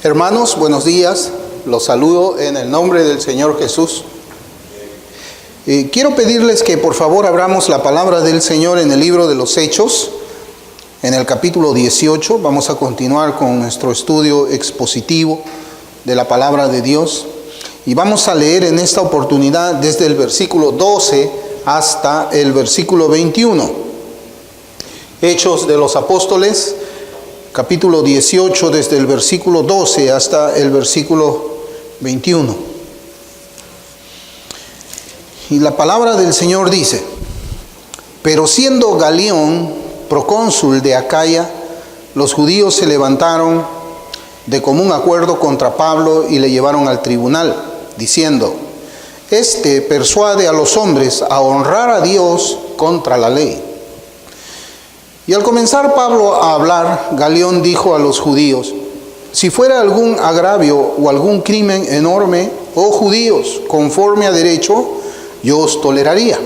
Hermanos, buenos días. Los saludo en el nombre del Señor Jesús. Quiero pedirles que por favor abramos la palabra del Señor en el libro de los Hechos, en el capítulo 18. Vamos a continuar con nuestro estudio expositivo de la palabra de Dios. Y vamos a leer en esta oportunidad desde el versículo 12 hasta el versículo 21. Hechos de los Apóstoles, capítulo 18, desde el versículo 12 hasta el versículo 21. Y la palabra del Señor dice: pero siendo Galión procónsul de Acaya, los judíos se levantaron de común acuerdo contra Pablo y le llevaron al tribunal, diciendo: este persuade a los hombres a honrar a Dios contra la ley. Y al comenzar Pablo a hablar, Galión dijo a los judíos: si fuera algún agravio o algún crimen enorme, oh judíos, conforme a derecho, yo os toleraría.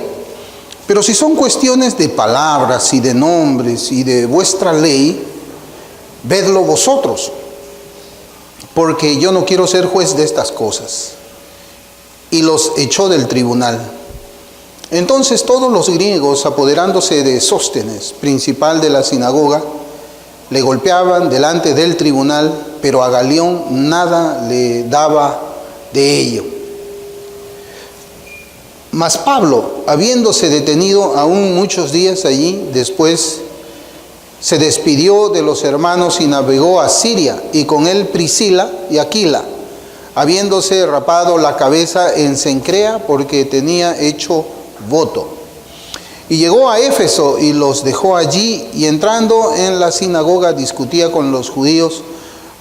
Pero si son cuestiones de palabras y de nombres y de vuestra ley, vedlo vosotros, porque yo no quiero ser juez de estas cosas. Y los echó del tribunal. Entonces todos los griegos, apoderándose de Sóstenes, principal de la sinagoga, le golpeaban delante del tribunal, pero a Galión nada le daba de ello. Mas Pablo, habiéndose detenido aún muchos días allí, después se despidió de los hermanos y navegó a Siria, y con él Priscila y Aquila, habiéndose rapado la cabeza en Cencrea, porque tenía hecho voto. Y llegó a Éfeso y los dejó allí, y entrando en la sinagoga discutía con los judíos,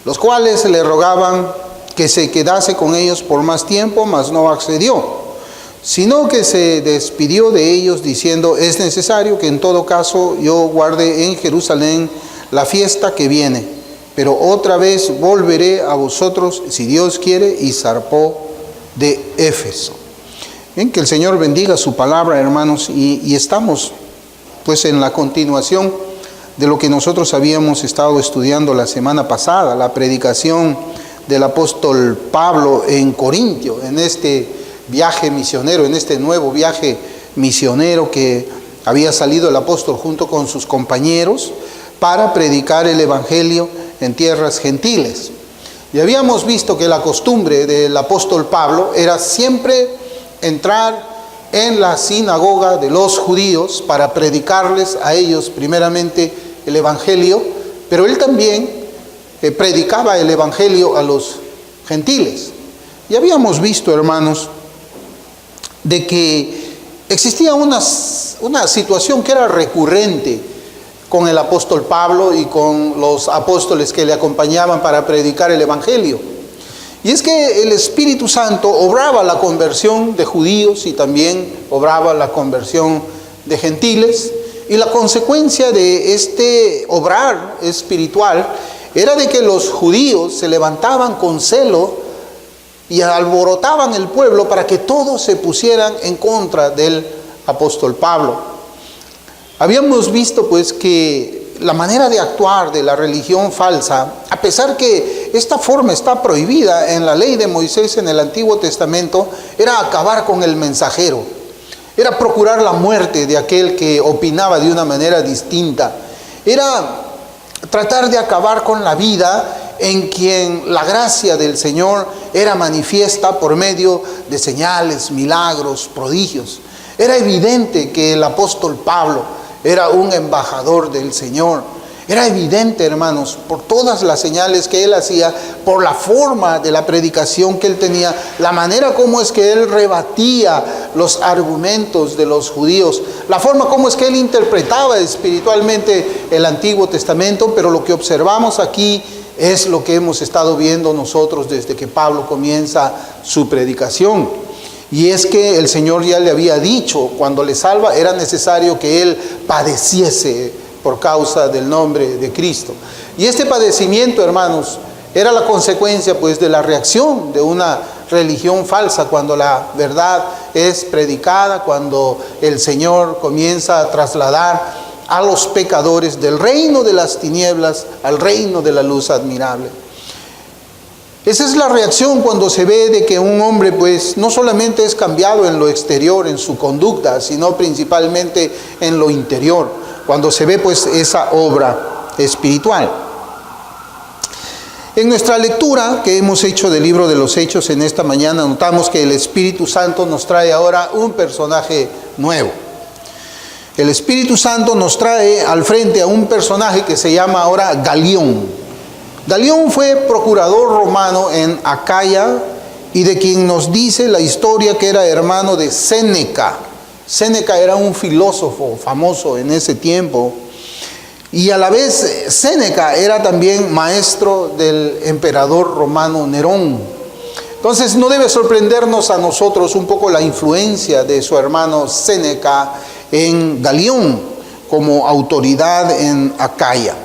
los cuales le rogaban que se quedase con ellos por más tiempo, mas no accedió, sino que se despidió de ellos diciendo: es necesario que en todo caso yo guarde en Jerusalén la fiesta que viene, pero otra vez volveré a vosotros si Dios quiere, y zarpó de Éfeso. Bien, que el Señor bendiga su palabra, hermanos, y estamos pues en la continuación de lo que nosotros habíamos estado estudiando la semana pasada, la predicación del apóstol Pablo en Corintio, en este viaje misionero, en este nuevo viaje misionero que había salido el apóstol junto con sus compañeros para predicar el evangelio en tierras gentiles. Y habíamos visto que la costumbre del apóstol Pablo era siempre entrar en la sinagoga de los judíos para predicarles a ellos primeramente el evangelio, pero él también predicaba el evangelio a los gentiles. Y habíamos visto, hermanos, de que existía una situación que era recurrente con el apóstol Pablo y con los apóstoles que le acompañaban para predicar el evangelio. Y es que el Espíritu Santo obraba la conversión de judíos y también obraba la conversión de gentiles. Y la consecuencia de este obrar espiritual era de que los judíos se levantaban con celo y alborotaban el pueblo para que todos se pusieran en contra del apóstol Pablo. Habíamos visto pues que la manera de actuar de la religión falsa, a pesar que esta forma está prohibida en la ley de Moisés en el Antiguo Testamento, era acabar con el mensajero, era procurar la muerte de aquel que opinaba de una manera distinta, era tratar de acabar con la vida en quien la gracia del Señor era manifiesta por medio de señales, milagros, prodigios. Era evidente que el apóstol Pablo era un embajador del Señor. Era evidente, hermanos, por todas las señales que él hacía, por la forma de la predicación que él tenía, la manera como es que él rebatía los argumentos de los judíos, la forma como es que él interpretaba espiritualmente el Antiguo Testamento. Pero lo que observamos aquí es lo que hemos estado viendo nosotros desde que Pablo comienza su predicación. Y es que el Señor ya le había dicho, cuando le salva, era necesario que él padeciese por causa del nombre de Cristo. Y este padecimiento, hermanos, era la consecuencia pues de la reacción de una religión falsa, cuando la verdad es predicada, cuando el Señor comienza a trasladar a los pecadores del reino de las tinieblas al reino de la luz admirable. Esa es la reacción cuando se ve de que un hombre pues no solamente es cambiado en lo exterior, en su conducta, sino principalmente en lo interior, cuando se ve pues esa obra espiritual. En nuestra lectura que hemos hecho del libro de los Hechos en esta mañana, notamos que el Espíritu Santo nos trae ahora un personaje nuevo. El Espíritu Santo nos trae al frente a un personaje que se llama ahora Galión. Galión fue procurador romano en Acaya y de quien nos dice la historia que era hermano de Séneca. Séneca era un filósofo famoso en ese tiempo y a la vez Séneca era también maestro del emperador romano Nerón. Entonces no debe sorprendernos a nosotros un poco la influencia de su hermano Séneca en Galión como autoridad en Acaya.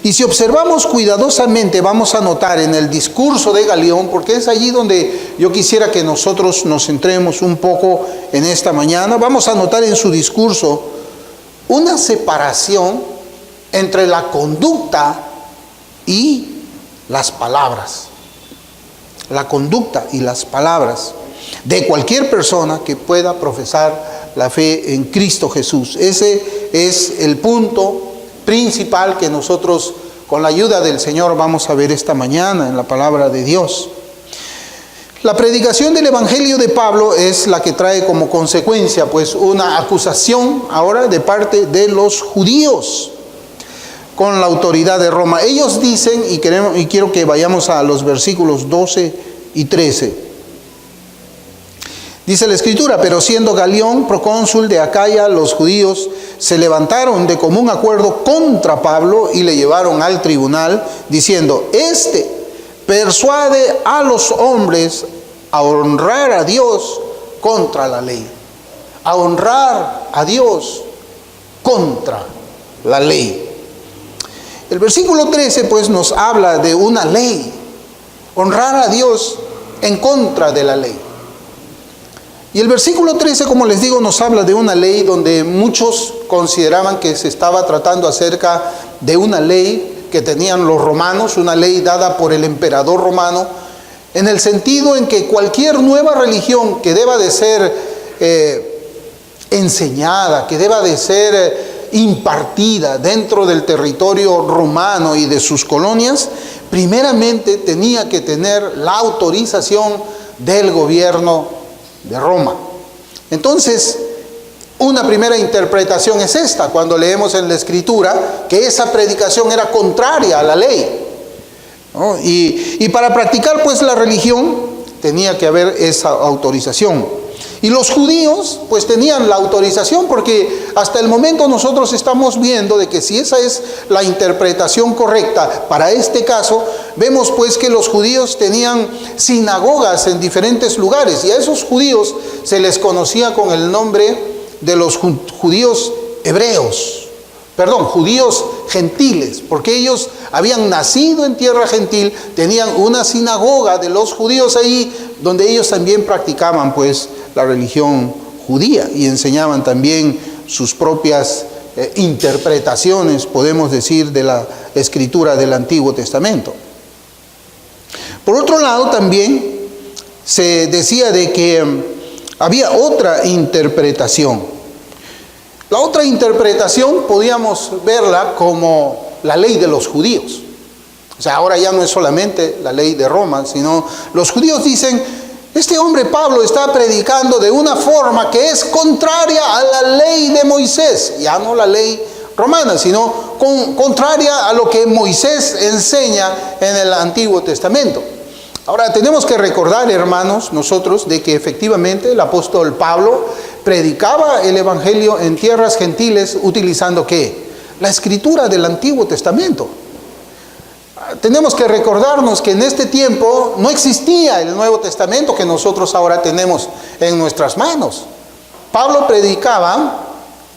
Y si observamos cuidadosamente, vamos a notar en el discurso de Galión, porque es allí donde yo quisiera que nosotros nos centremos un poco en esta mañana, vamos a notar en su discurso una separación entre la conducta y las palabras. La conducta y las palabras de cualquier persona que pueda profesar la fe en Cristo Jesús. Ese es el punto principal que nosotros con la ayuda del Señor vamos a ver esta mañana en la palabra de Dios. La predicación del Evangelio de Pablo es la que trae como consecuencia pues una acusación ahora de parte de los judíos con la autoridad de Roma. Ellos dicen, y quiero que vayamos a los versículos 12 y 13. Dice la Escritura: pero siendo Galión procónsul de Acaya, los judíos se levantaron de común acuerdo contra Pablo y le llevaron al tribunal, diciendo: este persuade a los hombres a honrar a Dios contra la ley. A honrar a Dios contra la ley. El versículo 13 pues nos habla de una ley. Honrar a Dios en contra de la ley. Y el versículo 13, como les digo, nos habla de una ley donde muchos consideraban que se estaba tratando acerca de una ley que tenían los romanos, una ley dada por el emperador romano, en el sentido en que cualquier nueva religión que deba de ser enseñada, que deba de ser impartida dentro del territorio romano y de sus colonias, primeramente tenía que tener la autorización del gobierno de Roma. Entonces, una primera interpretación es esta, cuando leemos en la Escritura que esa predicación era contraria a la ley, ¿no? Y para practicar pues la religión tenía que haber esa autorización. Y los judíos pues tenían la autorización, porque hasta el momento nosotros estamos viendo de que si esa es la interpretación correcta para este caso, vemos pues que los judíos tenían sinagogas en diferentes lugares y a esos judíos se les conocía con el nombre de los judíos hebreos, judíos gentiles, porque ellos habían nacido en tierra gentil, tenían una sinagoga de los judíos ahí, donde ellos también practicaban pues la religión judía y enseñaban también sus propias interpretaciones, podemos decir, de la escritura del Antiguo Testamento. Por otro lado, también se decía de que había otra interpretación. La otra interpretación podíamos verla como la ley de los judíos. O sea, ahora ya no es solamente la ley de Roma, sino los judíos dicen: este hombre Pablo está predicando de una forma que es contraria a la ley de Moisés, ya no la ley romana, sino contraria a lo que Moisés enseña en el Antiguo Testamento. Ahora tenemos que recordar, hermanos, nosotros, de que efectivamente el apóstol Pablo predicaba el Evangelio en tierras gentiles utilizando ¿qué? La escritura del Antiguo Testamento. Tenemos que recordarnos que en este tiempo no existía el Nuevo Testamento que nosotros ahora tenemos en nuestras manos. Pablo predicaba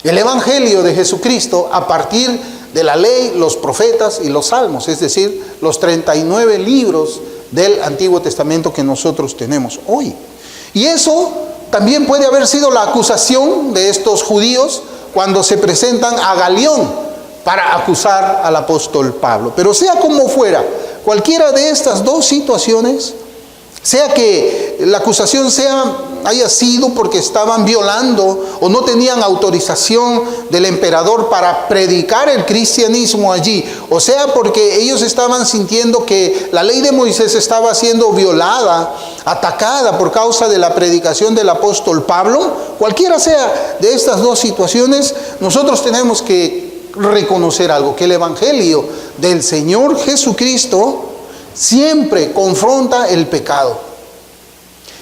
el Evangelio de Jesucristo a partir de la ley, los profetas y los salmos, es decir, los 39 libros del Antiguo Testamento que nosotros tenemos hoy. Y eso también puede haber sido la acusación de estos judíos cuando se presentan a Galión para acusar al apóstol Pablo. Pero sea como fuera, cualquiera de estas dos situaciones, sea que la acusación haya sido porque estaban violando o no tenían autorización del emperador para predicar el cristianismo allí, o sea porque ellos estaban sintiendo que la ley de Moisés estaba siendo violada, atacada por causa de la predicación del apóstol Pablo, cualquiera sea de estas dos situaciones, nosotros tenemos que reconocer algo, que el evangelio del Señor Jesucristo siempre confronta el pecado.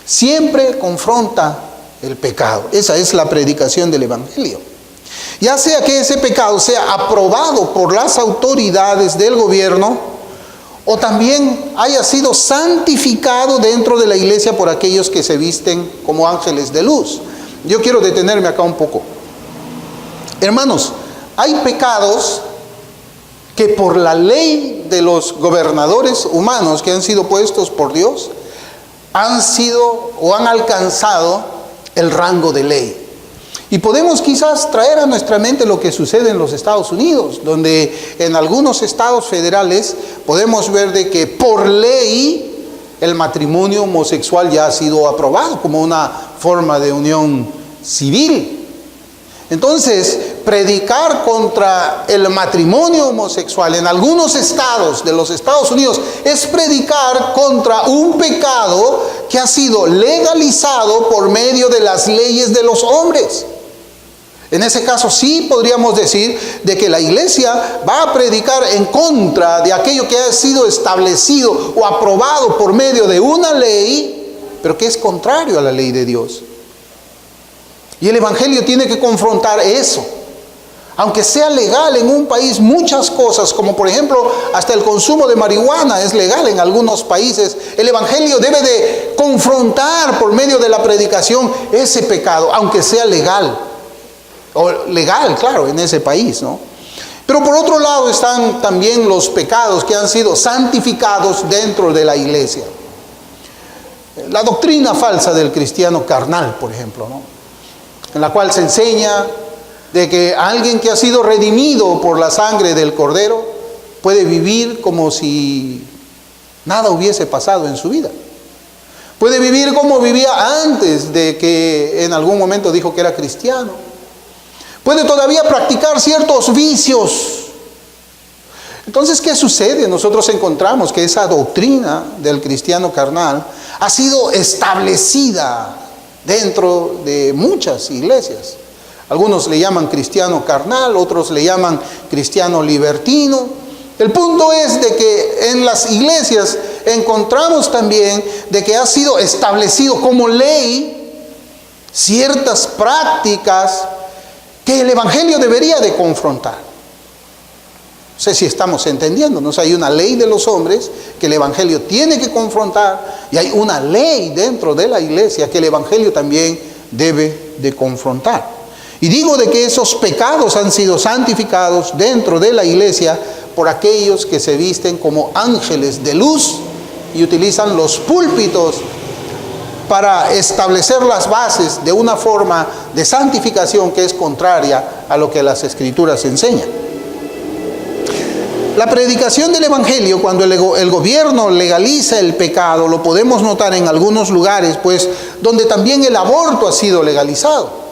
Siempre confronta el pecado. Esa es la predicación del evangelio. Ya sea que ese pecado sea aprobado por las autoridades del gobierno o también haya sido santificado dentro de la iglesia por aquellos que se visten como ángeles de luz. Yo quiero detenerme acá un poco. Hermanos, hay pecados que por la ley de los gobernadores humanos que han sido puestos por Dios, han sido o han alcanzado el rango de ley. Y podemos quizás traer a nuestra mente lo que sucede en los Estados Unidos, donde en algunos estados federales podemos ver de que por ley el matrimonio homosexual ya ha sido aprobado como una forma de unión civil. Entonces, predicar contra el matrimonio homosexual en algunos estados de los Estados Unidos es predicar contra un pecado que ha sido legalizado por medio de las leyes de los hombres. En ese caso sí podríamos decir de que la iglesia va a predicar en contra de aquello que ha sido establecido o aprobado por medio de una ley, pero que es contrario a la ley de Dios. Y el evangelio tiene que confrontar eso. Aunque sea legal en un país muchas cosas, como por ejemplo hasta el consumo de marihuana es legal en algunos países, el evangelio debe de confrontar por medio de la predicación ese pecado, aunque sea legal. O legal, claro, en ese país, ¿no? Pero por otro lado están también los pecados que han sido santificados dentro de la iglesia. La doctrina falsa del cristiano carnal, por ejemplo, ¿no? En la cual se enseña de que alguien que ha sido redimido por la sangre del Cordero puede vivir como si nada hubiese pasado en su vida. Puede vivir como vivía antes de que en algún momento dijo que era cristiano. Puede todavía practicar ciertos vicios. Entonces, ¿qué sucede? Nosotros encontramos que esa doctrina del cristiano carnal ha sido establecida dentro de muchas iglesias. Algunos le llaman cristiano carnal, otros le llaman cristiano libertino. El punto es de que en las iglesias encontramos también de que ha sido establecido como ley ciertas prácticas que el evangelio debería de confrontar. No sé si estamos entendiendo, ¿no? O sea, hay una ley de los hombres que el evangelio tiene que confrontar y hay una ley dentro de la iglesia que el evangelio también debe de confrontar. Y digo de que esos pecados han sido santificados dentro de la iglesia por aquellos que se visten como ángeles de luz y utilizan los púlpitos para establecer las bases de una forma de santificación que es contraria a lo que las Escrituras enseñan. La predicación del evangelio, cuando el gobierno legaliza el pecado, lo podemos notar en algunos lugares, pues, donde también el aborto ha sido legalizado.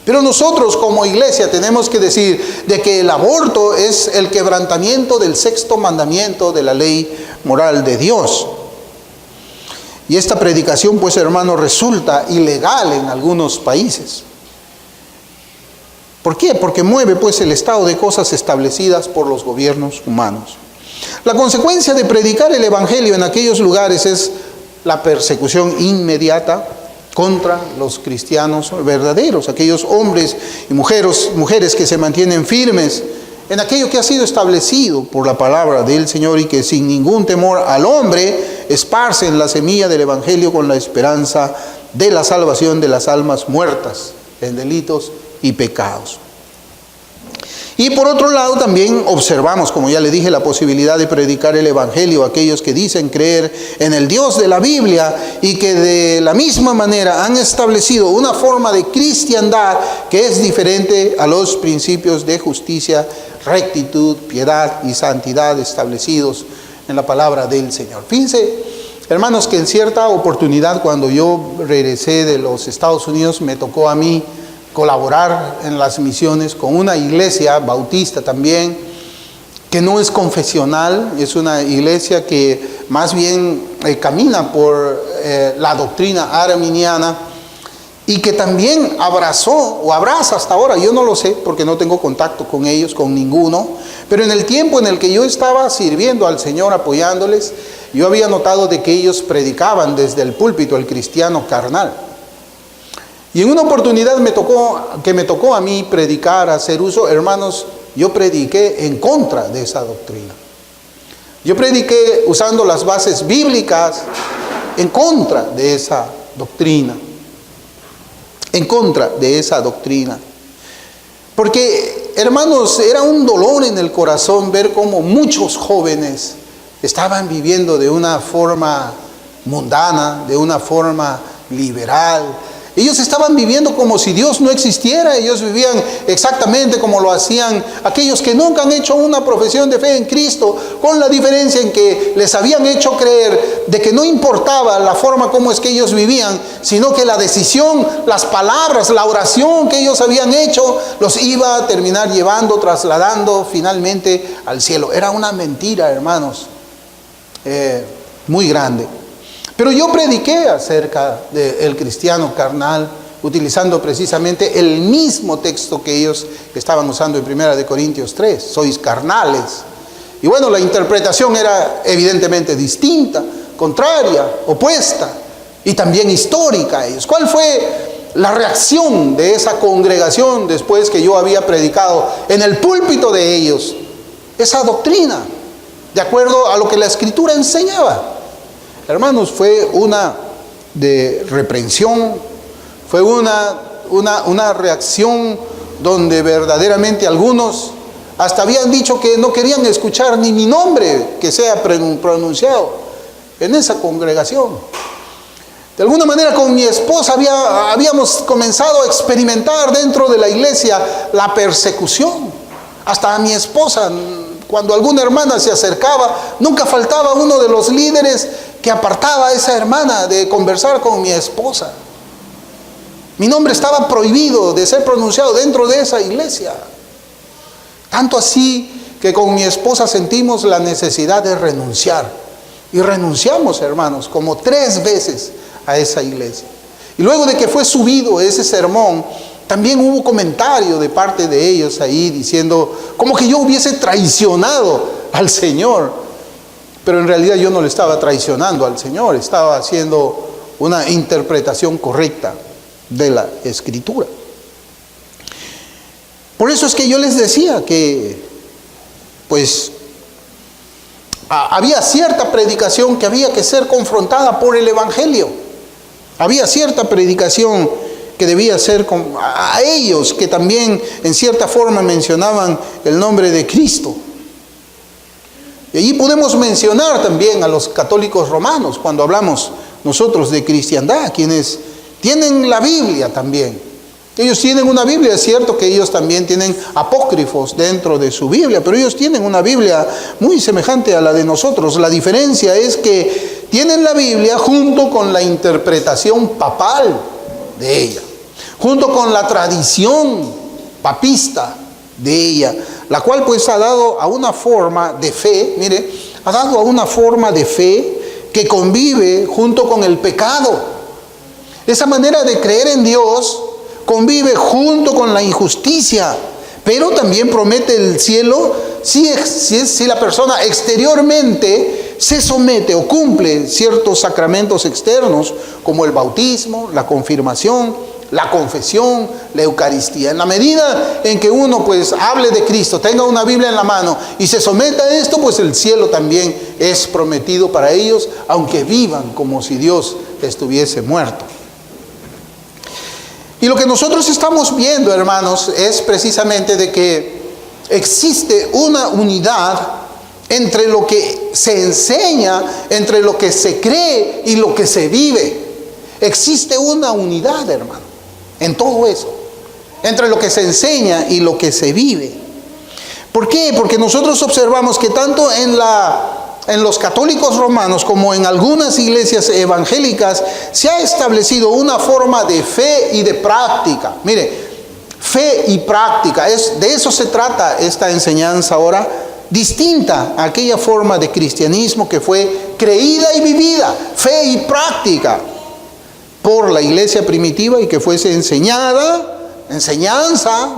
Pero nosotros como iglesia tenemos que decir de que el aborto es el quebrantamiento del sexto mandamiento de la ley moral de Dios. Y esta predicación, pues, hermano, resulta ilegal en algunos países. ¿Por qué? Porque mueve, pues, el estado de cosas establecidas por los gobiernos humanos. La consecuencia de predicar el evangelio en aquellos lugares es la persecución inmediata contra los cristianos verdaderos, aquellos hombres y mujeres que se mantienen firmes en aquello que ha sido establecido por la palabra del Señor y que sin ningún temor al hombre esparcen la semilla del evangelio con la esperanza de la salvación de las almas muertas en delitos y pecados. Y por otro lado también observamos, como ya le dije, la posibilidad de predicar el evangelio a aquellos que dicen creer en el Dios de la Biblia y que de la misma manera han establecido una forma de cristiandad que es diferente a los principios de justicia, rectitud, piedad y santidad establecidos en la palabra del Señor. Fíjense, hermanos, que en cierta oportunidad, cuando yo regresé de los Estados Unidos, me tocó a mí colaborar en las misiones con una iglesia bautista también, que no es confesional, es una iglesia que más bien camina por la doctrina arminiana, y que también abrazó o abraza hasta ahora, yo no lo sé porque no tengo contacto con ellos, con ninguno, pero en el tiempo en el que yo estaba sirviendo al Señor, apoyándoles, yo había notado de que ellos predicaban desde el púlpito el cristiano carnal. Y en una oportunidad me tocó a mí predicar, hacer uso, hermanos, yo prediqué en contra de esa doctrina. Yo prediqué usando las bases bíblicas en contra de esa doctrina. En contra de esa doctrina. Porque, hermanos, era un dolor en el corazón ver cómo muchos jóvenes estaban viviendo de una forma mundana, de una forma liberal. Ellos estaban viviendo como si Dios no existiera. Ellos vivían exactamente como lo hacían aquellos que nunca han hecho una profesión de fe en Cristo, con la diferencia en que les habían hecho creer de que no importaba la forma como es que ellos vivían, sino que la decisión, las palabras, la oración que ellos habían hecho los iba a terminar llevando, trasladando finalmente al cielo. Era una mentira, hermanos, muy grande. Pero yo prediqué acerca del cristiano carnal, utilizando precisamente el mismo texto que ellos estaban usando en 1 Corintios 3, sois carnales. Y bueno, la interpretación era evidentemente distinta, contraria, opuesta, y también histórica a ellos. ¿Cuál fue la reacción de esa congregación después que yo había predicado en el púlpito de ellos esa doctrina, de acuerdo a lo que la Escritura enseñaba? Hermanos, fue una de reprensión, fue una reacción donde verdaderamente algunos hasta habían dicho que no querían escuchar ni mi nombre que sea pronunciado en esa congregación. De alguna manera con mi esposa habíamos comenzado a experimentar dentro de la iglesia la persecución. Hasta a mi esposa, cuando alguna hermana se acercaba, nunca faltaba uno de los líderes que apartaba a esa hermana de conversar con mi esposa. Mi nombre estaba prohibido de ser pronunciado dentro de esa iglesia. Tanto así que con mi esposa sentimos la necesidad de renunciar. Y renunciamos, hermanos, como 3 veces a esa iglesia. Y luego de que fue subido ese sermón, también hubo comentario de parte de ellos ahí diciendo como que yo hubiese traicionado al Señor. Pero en realidad yo no le estaba traicionando al Señor, estaba haciendo una interpretación correcta de la Escritura. Por eso es que yo les decía que, pues, había cierta predicación que había que ser confrontada por el Evangelio. Había cierta predicación que debía ser a ellos que también en cierta forma mencionaban el nombre de Cristo. Y allí podemos mencionar también a los católicos romanos cuando hablamos nosotros de cristiandad, quienes tienen la Biblia también. Ellos tienen una Biblia, es cierto que ellos también tienen apócrifos dentro de su Biblia, pero ellos tienen una Biblia muy semejante a la de nosotros. La diferencia es que tienen la Biblia junto con la interpretación papal de ella, junto con la tradición papista de ella, la cual pues ha dado a una forma de fe, mire, ha dado a una forma de fe que convive junto con el pecado. Esa manera de creer en Dios convive junto con la injusticia, pero también promete el cielo si la persona exteriormente se somete o cumple ciertos sacramentos externos como el bautismo, la confirmación, la confesión, la Eucaristía. En la medida en que uno pues hable de Cristo, tenga una Biblia en la mano y se someta a esto, pues el cielo también es prometido para ellos, aunque vivan como si Dios estuviese muerto. Y lo que nosotros estamos viendo, hermanos, es precisamente de que existe una unidad entre lo que se enseña, entre lo que se cree y lo que se vive. Existe una unidad, hermano, en todo eso, entre lo que se enseña y lo que se vive. ¿Por qué? Porque nosotros observamos que tanto en la en los católicos romanos, como en algunas iglesias evangélicas, se ha establecido una forma de fe y de práctica. Mire, fe y práctica, de eso se trata esta enseñanza ahora, distinta a aquella forma de cristianismo que fue creída y vivida, fe y práctica, por la iglesia primitiva y que fuese enseñanza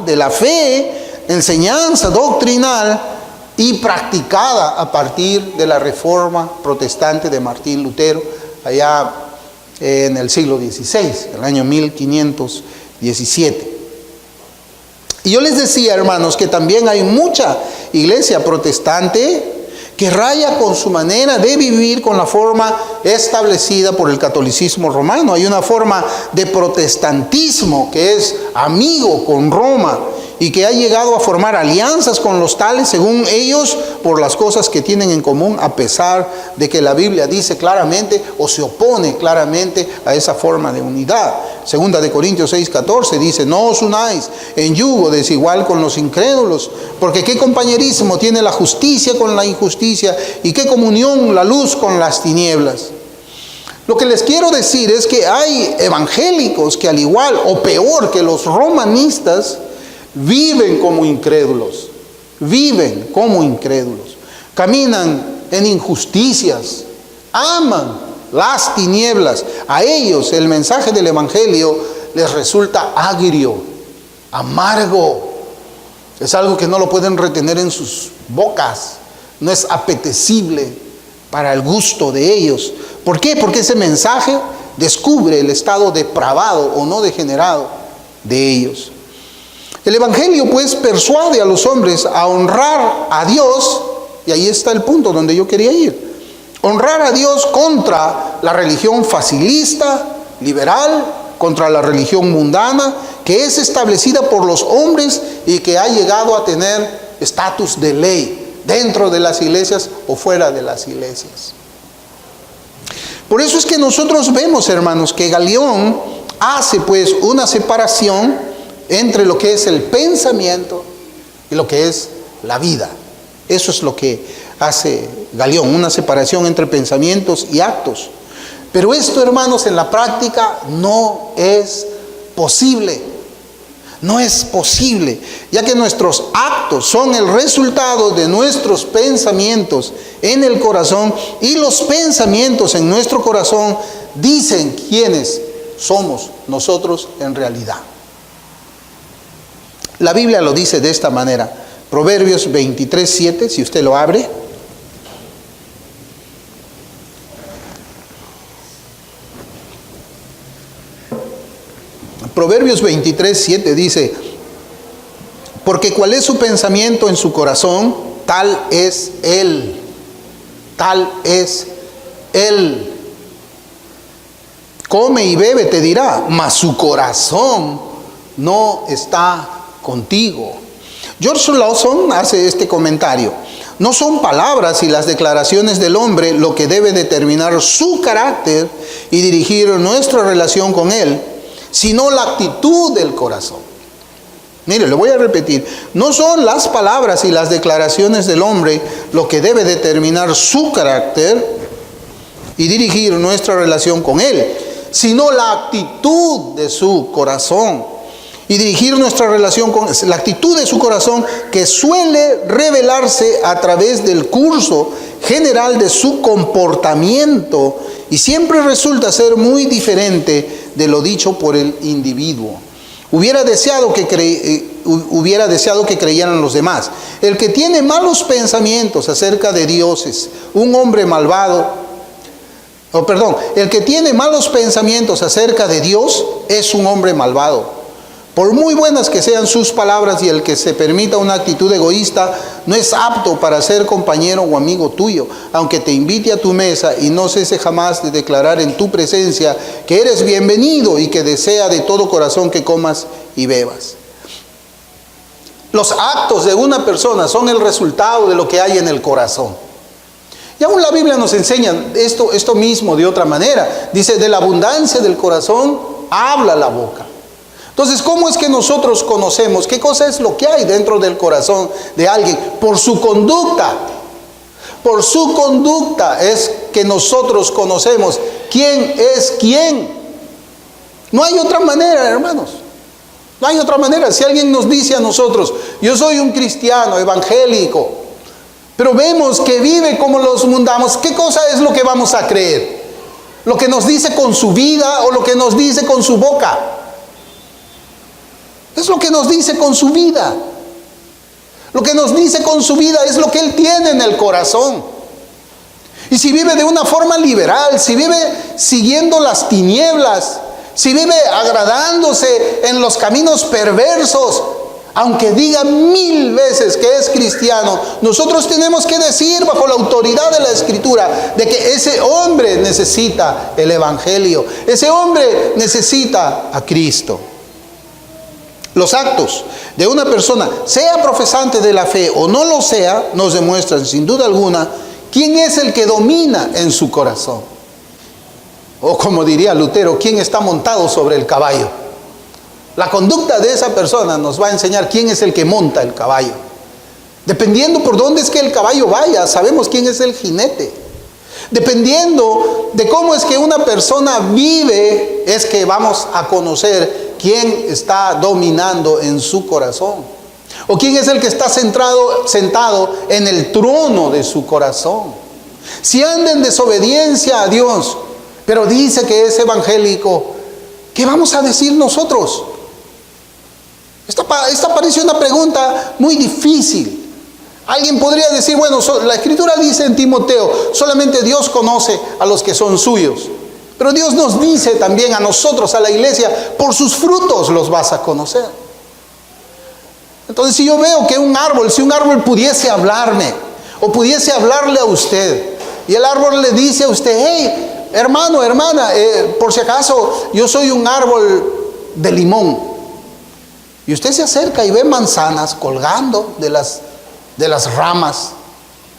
de la fe, enseñanza doctrinal y practicada a partir de la reforma protestante de Martín Lutero, allá en el siglo XVI, el año 1517. Y yo les decía, hermanos, que también hay mucha iglesia protestante que raya con su manera de vivir con la forma establecida por el catolicismo romano. Hay una forma de protestantismo que es amigo con Roma y que ha llegado a formar alianzas con los tales, según ellos, por las cosas que tienen en común, a pesar de que la Biblia dice claramente o se opone claramente a esa forma de unidad. Segunda de Corintios 6:14 dice: no os unáis en yugo desigual con los incrédulos, porque qué compañerismo tiene la justicia con la injusticia, y qué comunión la luz con las tinieblas. Lo que les quiero decir es que hay evangélicos que, al igual o peor que los romanistas, viven como incrédulos, caminan en injusticias, aman las tinieblas. A ellos el mensaje del evangelio les resulta agrio, amargo, es algo que no lo pueden retener en sus bocas, no es apetecible para el gusto de ellos. ¿Por qué? Porque ese mensaje descubre el estado depravado o no degenerado de ellos. El evangelio pues persuade a los hombres a honrar a Dios, y ahí está el punto donde yo quería ir. Honrar a Dios contra la religión facilista, liberal, contra la religión mundana, que es establecida por los hombres y que ha llegado a tener estatus de ley dentro de las iglesias o fuera de las iglesias. Por eso es que nosotros vemos, hermanos, que Galión hace pues una separación entre lo que es el pensamiento y lo que es la vida. Eso es lo que hace Galión, una separación entre pensamientos y actos. Pero esto, hermanos, en la práctica no es posible. No es posible, ya que nuestros actos son el resultado de nuestros pensamientos en el corazón, y los pensamientos en nuestro corazón dicen quiénes somos nosotros en realidad. La Biblia lo dice de esta manera. Proverbios 23:7, si usted lo abre. Proverbios 23:7 dice: porque cuál es su pensamiento en su corazón, tal es él. Tal es él. Come y bebe, te dirá, mas su corazón no está contigo. George Lawson hace este comentario: no son palabras y las declaraciones del hombre lo que debe determinar su carácter y dirigir nuestra relación con él, sino la actitud del corazón. Mire, le voy a repetir: no son las palabras y las declaraciones del hombre lo que debe determinar su carácter y dirigir nuestra relación con él, sino la actitud de su corazón. Y dirigir nuestra relación con la actitud de su corazón, que suele revelarse a través del curso general de su comportamiento, y siempre resulta ser muy diferente de lo dicho por el individuo. Hubiera deseado que creyeran los demás. El que tiene malos pensamientos acerca de Dios es un hombre malvado. El que tiene malos pensamientos acerca de Dios es un hombre malvado. Por muy buenas que sean sus palabras, y el que se permita una actitud egoísta no es apto para ser compañero o amigo tuyo, aunque te invite a tu mesa y no cese jamás de declarar en tu presencia que eres bienvenido y que desea de todo corazón que comas y bebas. Los actos de una persona son el resultado de lo que hay en el corazón. Y aún la Biblia nos enseña esto mismo de otra manera. Dice: de la abundancia del corazón habla la boca. Entonces, ¿cómo es que nosotros conocemos qué cosa es lo que hay dentro del corazón de alguien? Por su conducta, Por su conducta es que nosotros conocemos quién es quién. No hay otra manera, hermanos. No hay otra manera. Si alguien nos dice a nosotros, yo soy un cristiano evangélico, pero vemos que vive como los mundanos, ¿qué cosa es lo que vamos a creer? ¿Lo que nos dice con su vida o lo que nos dice con su boca? Es lo que nos dice con su vida. Lo que nos dice con su vida es lo que él tiene en el corazón. Y si vive de una forma liberal, si vive siguiendo las tinieblas, si vive agradándose en los caminos perversos, aunque diga 1000 veces que es cristiano, nosotros tenemos que decir bajo la autoridad de la Escritura de que ese hombre necesita el Evangelio, ese hombre necesita a Cristo. Los actos de una persona, sea profesante de la fe o no lo sea, nos demuestran sin duda alguna quién es el que domina en su corazón. O como diría Lutero, quién está montado sobre el caballo. La conducta de esa persona nos va a enseñar quién es el que monta el caballo. Dependiendo por dónde es que el caballo vaya, sabemos quién es el jinete. Dependiendo de cómo es que una persona vive, es que vamos a conocer quién está dominando en su corazón. O quién es el que está sentado en el trono de su corazón. Si anda en desobediencia a Dios, pero dice que es evangélico, ¿qué vamos a decir nosotros? Esta parece una pregunta muy difícil. Alguien podría decir, bueno, la Escritura dice en Timoteo, solamente Dios conoce a los que son suyos. Pero Dios nos dice también a nosotros, a la iglesia, por sus frutos los vas a conocer. Entonces, si yo veo que si un árbol pudiese hablarme, o pudiese hablarle a usted, y el árbol le dice a usted, hey, hermano, hermana, por si acaso, yo soy un árbol de limón. Y usted se acerca y ve manzanas colgando de las ramas.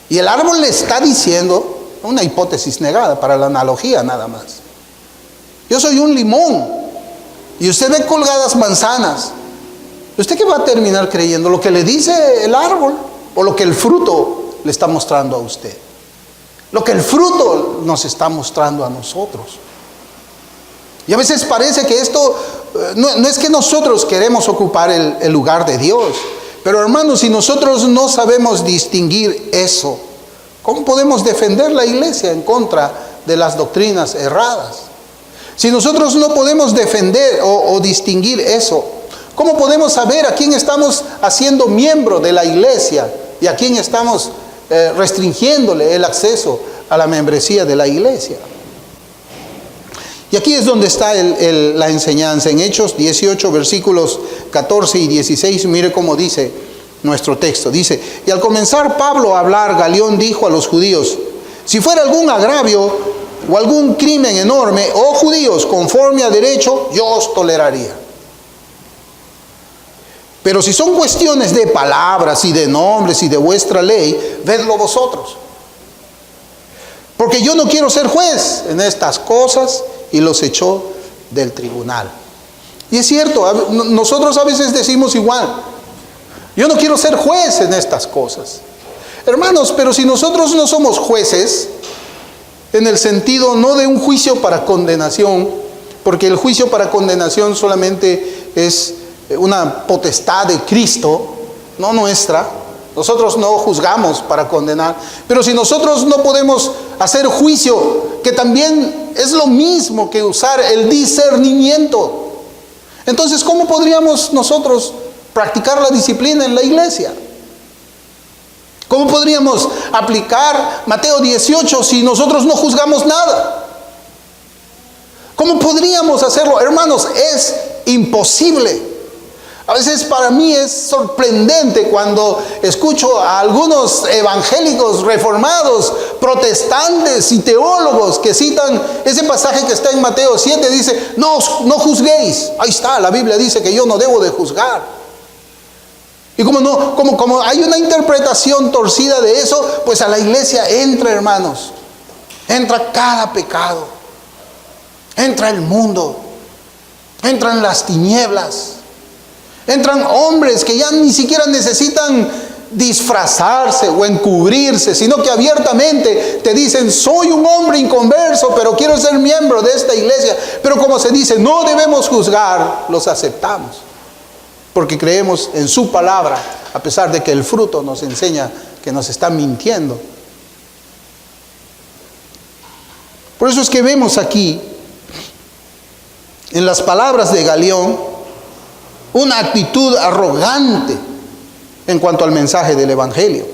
Y el árbol le está diciendo, una hipótesis negada para la analogía nada más. Yo soy un limón. Y usted ve colgadas manzanas. ¿Usted qué va a terminar creyendo? ¿Lo que le dice el árbol o lo que el fruto le está mostrando a usted? Lo que el fruto nos está mostrando a nosotros. Y a veces parece que esto, no es que nosotros queremos ocupar el lugar de Dios. Pero hermanos, si nosotros no sabemos distinguir eso, ¿cómo podemos defender la iglesia en contra de las doctrinas erradas? Si nosotros no podemos defender o distinguir eso, ¿cómo podemos saber a quién estamos haciendo miembro de la iglesia y a quién estamos restringiéndole el acceso a la membresía de la iglesia? Y aquí es donde está la enseñanza. En Hechos 18, versículos 14 y 16, mire cómo dice nuestro texto. Dice, y al comenzar Pablo a hablar, Galión dijo a los judíos, si fuera algún agravio o algún crimen enorme, oh judíos, conforme a derecho, yo os toleraría. Pero si son cuestiones de palabras y de nombres y de vuestra ley, vedlo vosotros. Porque yo no quiero ser juez en estas cosas, y los echó del tribunal. Y es cierto, nosotros a veces decimos igual, yo no quiero ser juez en estas cosas. Hermanos, pero si nosotros no somos jueces, en el sentido no de un juicio para condenación, porque el juicio para condenación solamente es una potestad de Cristo, no nuestra. Nosotros no juzgamos para condenar. Pero si nosotros no podemos hacer juicio, que también es lo mismo que usar el discernimiento, entonces ¿cómo podríamos nosotros practicar la disciplina en la iglesia? ¿Cómo podríamos aplicar Mateo 18 si nosotros no juzgamos nada? ¿Cómo podríamos hacerlo? Hermanos, es imposible. A veces para mí es sorprendente cuando escucho a algunos evangélicos reformados, protestantes y teólogos que citan ese pasaje que está en Mateo 7, dice, no juzguéis. Ahí está, la Biblia dice que yo no debo de juzgar. Y como hay una interpretación torcida de eso, pues a la iglesia entra, hermanos, entra cada pecado, entra el mundo, entran las tinieblas. Entran hombres que ya ni siquiera necesitan disfrazarse o encubrirse, sino que abiertamente te dicen: soy un hombre inconverso, pero quiero ser miembro de esta iglesia. Pero como se dice, no debemos juzgar, los aceptamos, porque creemos en su palabra, a pesar de que el fruto nos enseña que nos está mintiendo. Por eso es que vemos aquí, en las palabras de Galión, una actitud arrogante en cuanto al mensaje del Evangelio.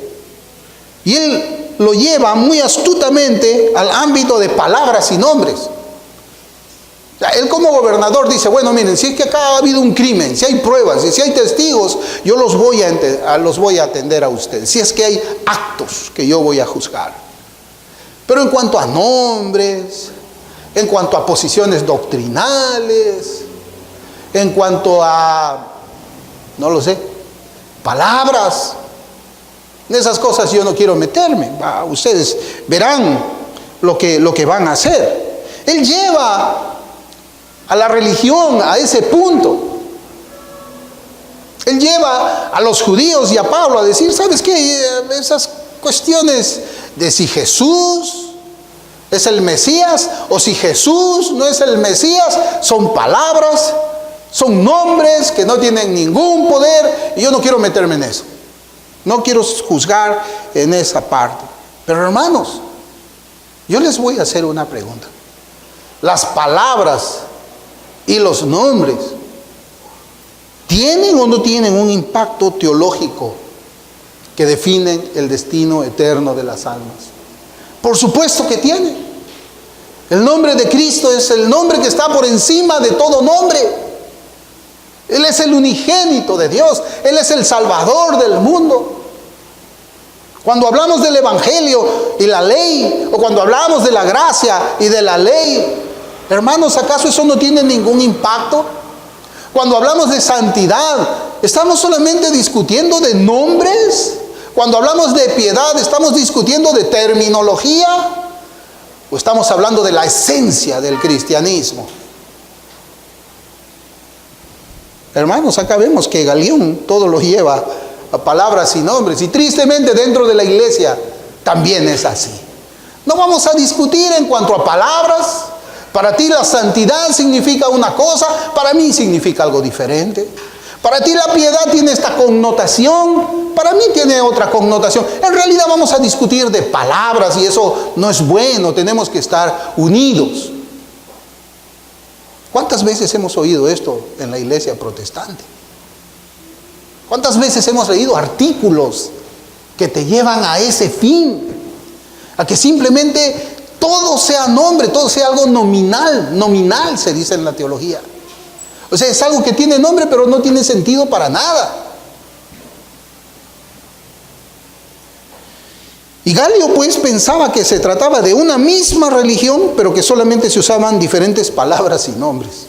Y él lo lleva muy astutamente al ámbito de palabras y nombres. O sea, él como gobernador dice: bueno, miren, si es que acá ha habido un crimen, si hay pruebas y si hay testigos, yo los voy a atender a ustedes, si es que hay actos que yo voy a juzgar. Pero en cuanto a nombres, en cuanto a posiciones doctrinales, en cuanto a, no lo sé, palabras, en esas cosas yo no quiero meterme. Ustedes verán lo que van a hacer. Él lleva a la religión a ese punto. Él lleva a los judíos y a Pablo a decir: ¿sabes qué? Esas cuestiones de si Jesús es el Mesías o si Jesús no es el Mesías, son palabras, son nombres que no tienen ningún poder, y yo no quiero meterme en eso. No quiero juzgar en esa parte. Pero hermanos, yo les voy a hacer una pregunta. ¿Las palabras y los nombres tienen o no tienen un impacto teológico que definen el destino eterno de las almas? Por supuesto que tiene. El nombre de Cristo es el nombre que está por encima de todo nombre. Él es el unigénito de Dios. Él es el Salvador del mundo. Cuando hablamos del Evangelio y la ley, o cuando hablamos de la gracia y de la ley, hermanos, ¿acaso eso no tiene ningún impacto? Cuando hablamos de santidad, ¿estamos solamente discutiendo de nombres? Cuando hablamos de piedad, ¿estamos discutiendo de terminología? ¿O estamos hablando de la esencia del cristianismo? Hermanos, acá vemos que Galión todo lo lleva a palabras y nombres. Y tristemente dentro de la iglesia también es así. No vamos a discutir en cuanto a palabras. Para ti la santidad significa una cosa, para mí significa algo diferente. Para ti la piedad tiene esta connotación, para mí tiene otra connotación. En realidad vamos a discutir de palabras y eso no es bueno, tenemos que estar unidos. ¿Cuántas veces hemos oído esto en la iglesia protestante? ¿Cuántas veces hemos leído artículos que te llevan a ese fin? A que simplemente todo sea nombre, todo sea algo nominal. Nominal se dice en la teología. O sea, es algo que tiene nombre pero no tiene sentido para nada. Y Galio pues pensaba que se trataba de una misma religión, pero que solamente se usaban diferentes palabras y nombres.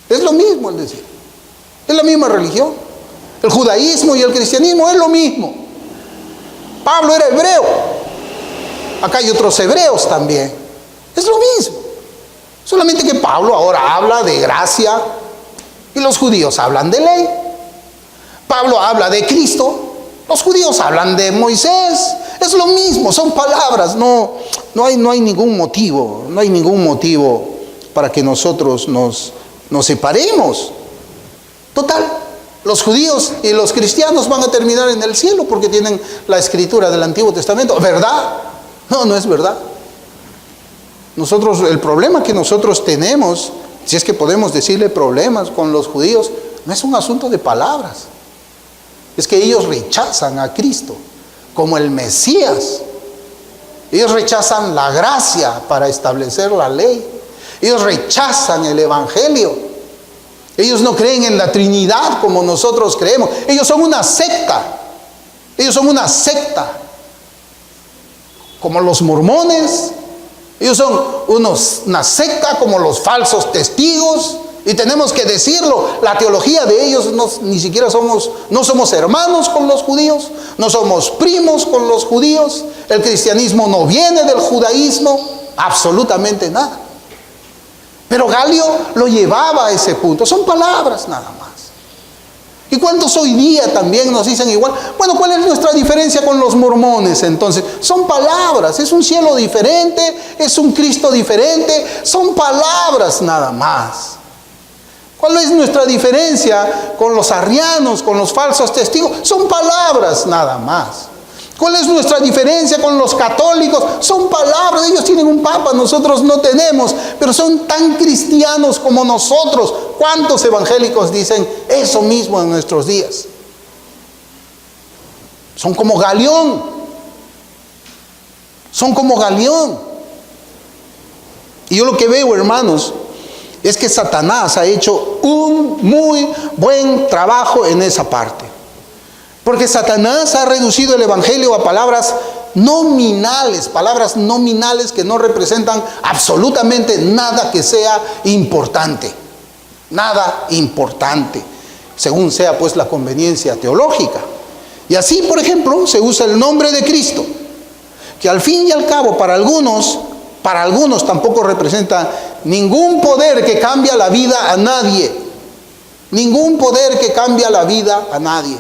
Es lo mismo, él decía. Es la misma religión. El judaísmo y el cristianismo es lo mismo. Pablo era hebreo. Acá hay otros hebreos también. Es lo mismo. Solamente que Pablo ahora habla de gracia y los judíos hablan de ley. Pablo habla de Cristo. Los judíos hablan de Moisés. Es lo mismo, son palabras. No hay ningún motivo. No hay ningún motivo para que nosotros nos separemos. Total, los judíos y los cristianos van a terminar en el cielo porque tienen la escritura del Antiguo Testamento. ¿Verdad? No es verdad. El problema que nosotros tenemos, si es que podemos decirle problemas con los judíos, no es un asunto de palabras. Es que ellos rechazan a Cristo como el Mesías. Ellos rechazan la gracia para establecer la ley. Ellos rechazan el Evangelio. Ellos no creen en la Trinidad como nosotros creemos. Ellos son una secta. Ellos son una secta. Como los mormones. Ellos son una secta como los falsos testigos. Y tenemos que decirlo, la teología de ellos ni siquiera no somos hermanos con los judíos, no somos primos con los judíos, el cristianismo no viene del judaísmo, absolutamente nada. Pero Galio lo llevaba a ese punto, son palabras nada más. ¿Y cuántos hoy día también nos dicen igual? Bueno, ¿cuál es nuestra diferencia con los mormones entonces? Son palabras, es un cielo diferente, es un Cristo diferente, son palabras nada más. ¿Cuál es nuestra diferencia con los arrianos, con los falsos testigos? Son palabras nada más. ¿Cuál es nuestra diferencia con los católicos? Son palabras, ellos tienen un papa, nosotros no tenemos, pero son tan cristianos como nosotros. ¿Cuántos evangélicos dicen eso mismo en nuestros días? Son como Galión. Son como Galión. Y yo lo que veo, hermanos, es que Satanás ha hecho un muy buen trabajo en esa parte. Porque Satanás ha reducido el evangelio a palabras nominales que no representan absolutamente nada que sea importante. Nada importante, según sea pues la conveniencia teológica. Y así, por ejemplo, se usa el nombre de Cristo, que al fin y al cabo para algunos tampoco representa ningún poder que cambia la vida a nadie. Ningún poder que cambia la vida a nadie.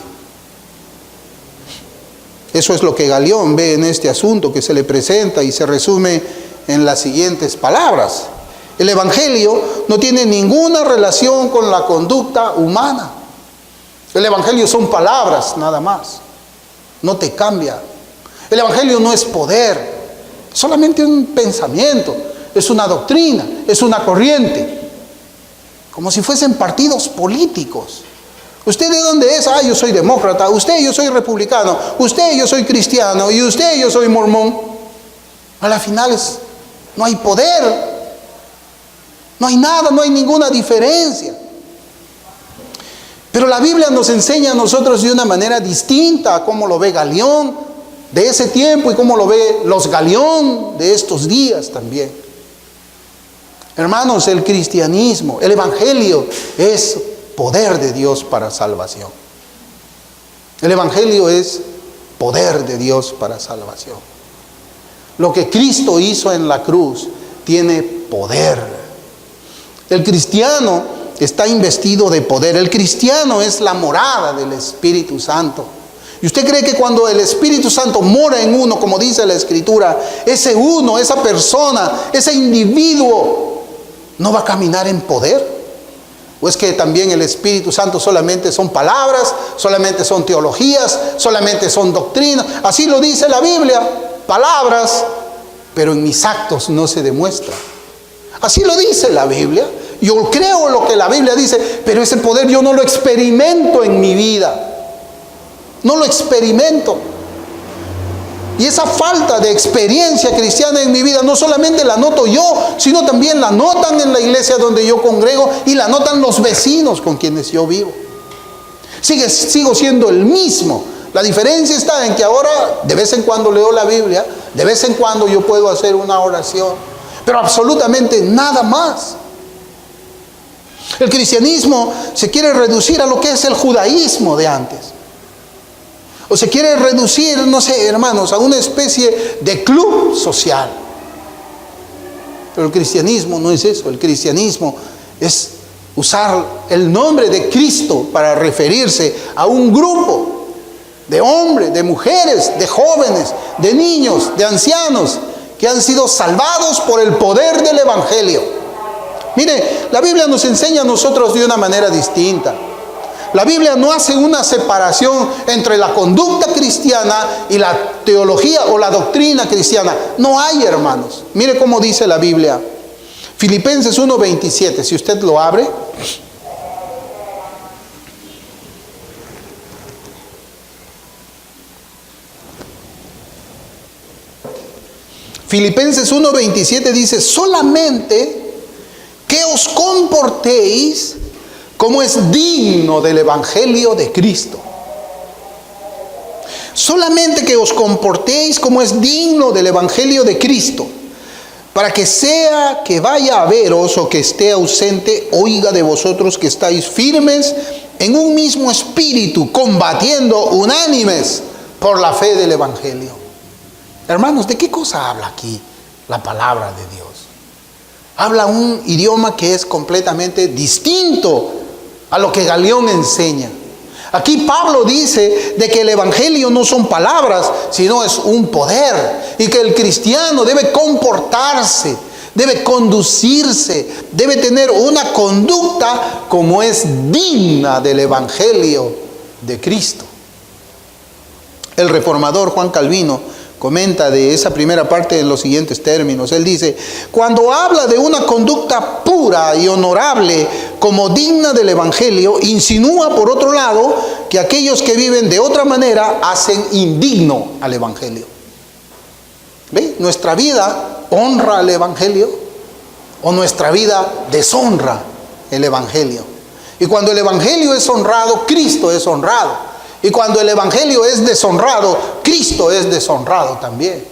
Eso es lo que Galión ve en este asunto que se le presenta y se resume en las siguientes palabras. El evangelio no tiene ninguna relación con la conducta humana. El evangelio son palabras nada más. No te cambia. El evangelio no es poder. Solamente un pensamiento. Es una doctrina. Es una corriente. Como si fuesen partidos políticos. ¿Usted de dónde es? Yo soy demócrata. Usted, yo soy republicano. Usted, yo soy cristiano. Y usted, yo soy mormón. A las finales no hay poder. No hay nada, no hay ninguna diferencia. Pero la Biblia nos enseña a nosotros de una manera distinta a cómo lo ve Galión de ese tiempo y cómo lo ve los Galión de estos días también. Hermanos, el cristianismo, el evangelio es poder de Dios para salvación. El evangelio es poder de Dios para salvación. Lo que Cristo hizo en la cruz tiene poder. El cristiano está investido de poder. El cristiano es la morada del Espíritu Santo. ¿Y usted cree que cuando el Espíritu Santo mora en uno, como dice la Escritura, ese uno, esa persona, ese individuo, no va a caminar en poder? ¿O es que también el Espíritu Santo solamente son palabras, solamente son teologías, solamente son doctrinas? Así lo dice la Biblia, palabras, pero en mis actos no se demuestra. Así lo dice la Biblia. Yo creo lo que la Biblia dice, pero ese poder yo no lo experimento en mi vida. No lo experimento. Y esa falta de experiencia cristiana en mi vida no solamente la noto yo, sino también la notan en la iglesia donde yo congrego y la notan los vecinos con quienes yo vivo. Sigo siendo el mismo. La diferencia está en que ahora de vez en cuando leo la Biblia, de vez en cuando yo puedo hacer una oración, pero absolutamente nada más. El cristianismo se quiere reducir a lo que es el judaísmo de antes. O se quiere reducir, no sé, hermanos, a una especie de club social. Pero el cristianismo no es eso. El cristianismo es usar el nombre de Cristo para referirse a un grupo de hombres, de mujeres, de jóvenes, de niños, de ancianos, que han sido salvados por el poder del Evangelio. Mire, la Biblia nos enseña a nosotros de una manera distinta. La Biblia no hace una separación entre la conducta cristiana y la teología o la doctrina cristiana. No hay, hermanos. Mire cómo dice la Biblia. Filipenses 1:27, si usted lo abre. Filipenses 1:27 dice, solamente que os comportéis como es digno del Evangelio de Cristo. Solamente que os comportéis como es digno del Evangelio de Cristo, para que sea que vaya a veros o que esté ausente, oiga de vosotros que estáis firmes en un mismo espíritu, combatiendo unánimes por la fe del Evangelio. Hermanos, ¿de qué cosa habla aquí la palabra de Dios? Habla un idioma que es completamente distinto a lo que Galión enseña. Aquí Pablo dice de que el evangelio no son palabras, sino es un poder, y que el cristiano debe comportarse, debe conducirse, debe tener una conducta como es digna del evangelio de Cristo. El reformador Juan Calvino comenta de esa primera parte en los siguientes términos. Él dice: cuando habla de una conducta pura y honorable como digna del evangelio, insinúa por otro lado que aquellos que viven de otra manera hacen indigno al evangelio. ¿Ve? Nuestra vida honra al evangelio o nuestra vida deshonra el evangelio. Y cuando el evangelio es honrado, Cristo es honrado. Y cuando el evangelio es deshonrado, Cristo es deshonrado también.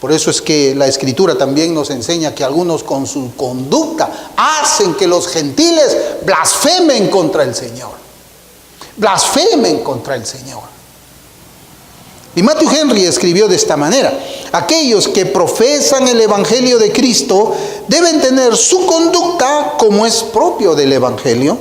Por eso es que la Escritura también nos enseña que algunos con su conducta hacen que los gentiles blasfemen contra el Señor. Blasfemen contra el Señor. Y Matthew Henry escribió de esta manera: aquellos que profesan el evangelio de Cristo deben tener su conducta como es propio del evangelio,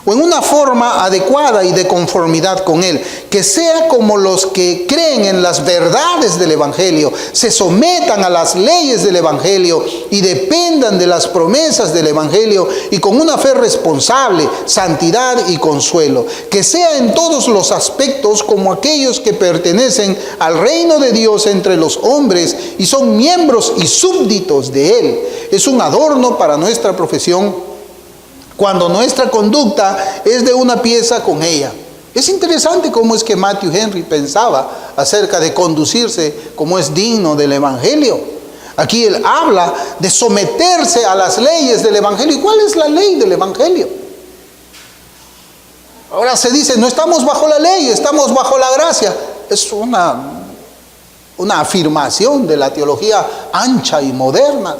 o en una forma adecuada y de conformidad con él, que sea como los que creen en las verdades del evangelio, se sometan a las leyes del evangelio y dependan de las promesas del evangelio, y con una fe responsable, santidad y consuelo, que sea en todos los aspectos como aquellos que pertenecen al reino de Dios entre los hombres y son miembros y súbditos de él. Es un adorno para nuestra profesión cuando nuestra conducta es de una pieza con ella. Es interesante cómo es que Matthew Henry pensaba acerca de conducirse como es digno del evangelio. Aquí él habla de someterse a las leyes del evangelio. ¿Y cuál es la ley del evangelio? Ahora se dice, no estamos bajo la ley, estamos bajo la gracia. Es una afirmación de la teología ancha y moderna.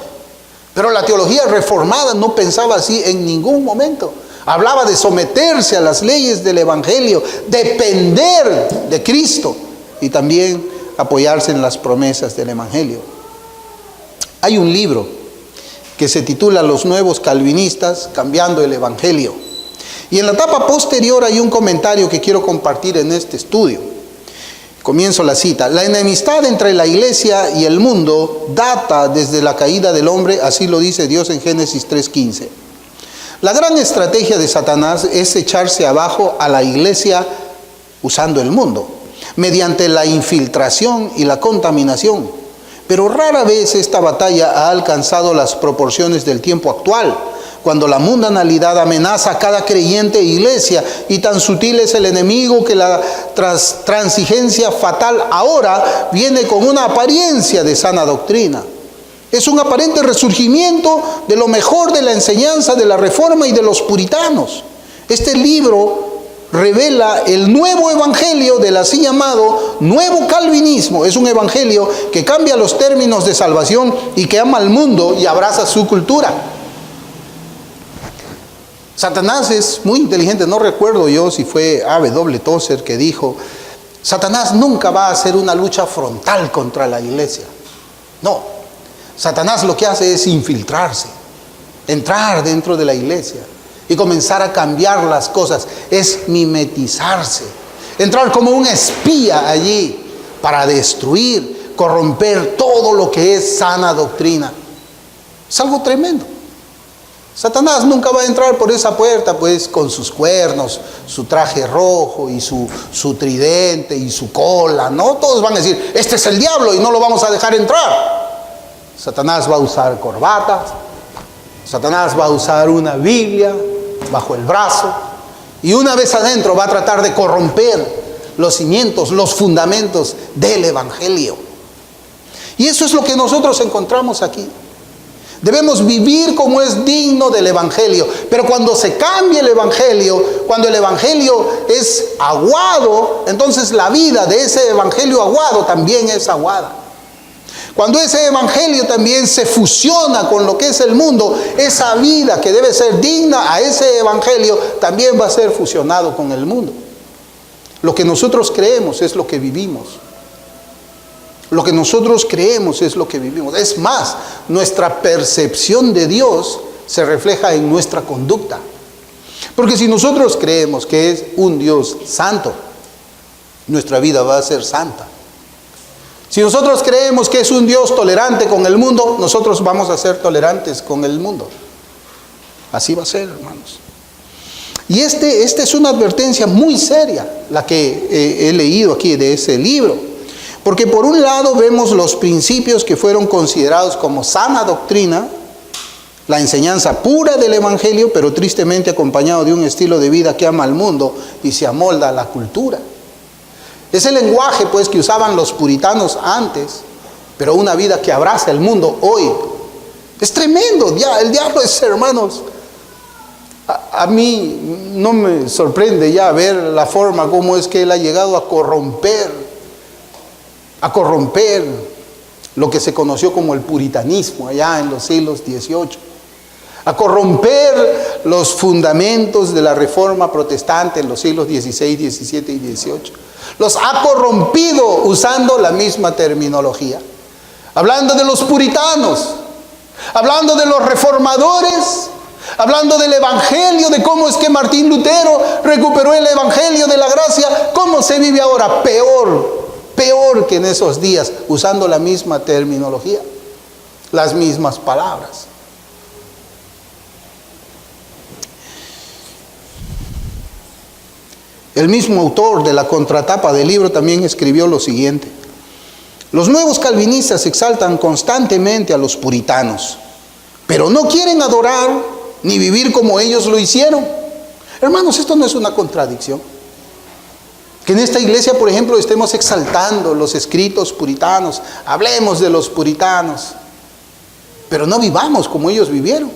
Pero la teología reformada no pensaba así en ningún momento. Hablaba de someterse a las leyes del evangelio, depender de Cristo y también apoyarse en las promesas del evangelio. Hay un libro que se titula Los nuevos calvinistas cambiando el evangelio. Y en la etapa posterior hay un comentario que quiero compartir en este estudio. Comienzo la cita: la enemistad entre la iglesia y el mundo data desde la caída del hombre, así lo dice Dios en Génesis 3:15. La gran estrategia de Satanás es echarse abajo a la iglesia usando el mundo, mediante la infiltración y la contaminación. Pero rara vez esta batalla ha alcanzado las proporciones del tiempo actual, cuando la mundanalidad amenaza a cada creyente e iglesia, y tan sutil es el enemigo que la transigencia fatal ahora viene con una apariencia de sana doctrina. Es un aparente resurgimiento de lo mejor de la enseñanza de la Reforma y de los puritanos. Este libro revela el nuevo evangelio del así llamado nuevo calvinismo. Es un evangelio que cambia los términos de salvación y que ama al mundo y abraza su cultura. Satanás es muy inteligente. No recuerdo yo si fue A.W. Tozer que dijo: Satanás nunca va a hacer una lucha frontal contra la iglesia. No, Satanás lo que hace es infiltrarse, entrar dentro de la iglesia y comenzar a cambiar las cosas. Es mimetizarse, entrar como un espía allí para destruir, corromper todo lo que es sana doctrina. Es algo tremendo. Satanás nunca va a entrar por esa puerta pues con sus cuernos, su traje rojo y su tridente y su cola. No, todos van a decir: este es el diablo y no lo vamos a dejar entrar. Satanás va a usar corbata, Satanás va a usar una Biblia bajo el brazo, y una vez adentro va a tratar de corromper los cimientos, los fundamentos del evangelio. Y eso es lo que nosotros encontramos aquí. Debemos vivir como es digno del evangelio. Pero cuando se cambia el evangelio, cuando el evangelio es aguado, entonces la vida de ese evangelio aguado también es aguada. Cuando ese evangelio también se fusiona con lo que es el mundo, esa vida que debe ser digna a ese evangelio también va a ser fusionado con el mundo. Lo que nosotros creemos es lo que vivimos. Lo que nosotros creemos es lo que vivimos. Es más, nuestra percepción de Dios se refleja en nuestra conducta. Porque si nosotros creemos que es un Dios santo, nuestra vida va a ser santa. Si nosotros creemos que es un Dios tolerante con el mundo, nosotros vamos a ser tolerantes con el mundo. Así va a ser, hermanos. Y esta es una advertencia muy seria, la que he leído aquí de ese libro. Porque por un lado vemos los principios que fueron considerados como sana doctrina, la enseñanza pura del Evangelio, pero tristemente acompañado de un estilo de vida que ama al mundo y se amolda a la cultura. Ese lenguaje pues que usaban los puritanos antes, pero una vida que abraza el mundo hoy. Es tremendo, ya el diablo es, hermanos. A mí no me sorprende ya ver la forma como es que él ha llegado a corromper lo que se conoció como el puritanismo allá en los siglos XVIII, a corromper los fundamentos de la reforma protestante en los siglos XVI, XVII y XVIII. Los ha corrompido usando la misma terminología, hablando de los puritanos, hablando de los reformadores, hablando del Evangelio, de cómo es que Martín Lutero recuperó el Evangelio de la gracia. ¿Cómo se vive ahora? Peor que en esos días, usando la misma terminología, las mismas palabras. El mismo autor de la contratapa del libro también escribió lo siguiente: los nuevos calvinistas exaltan constantemente a los puritanos, pero no quieren adorar ni vivir como ellos lo hicieron. Hermanos, esto no es una contradicción. Que en esta iglesia, por ejemplo, estemos exaltando los escritos puritanos, hablemos de los puritanos, pero no vivamos como ellos vivieron,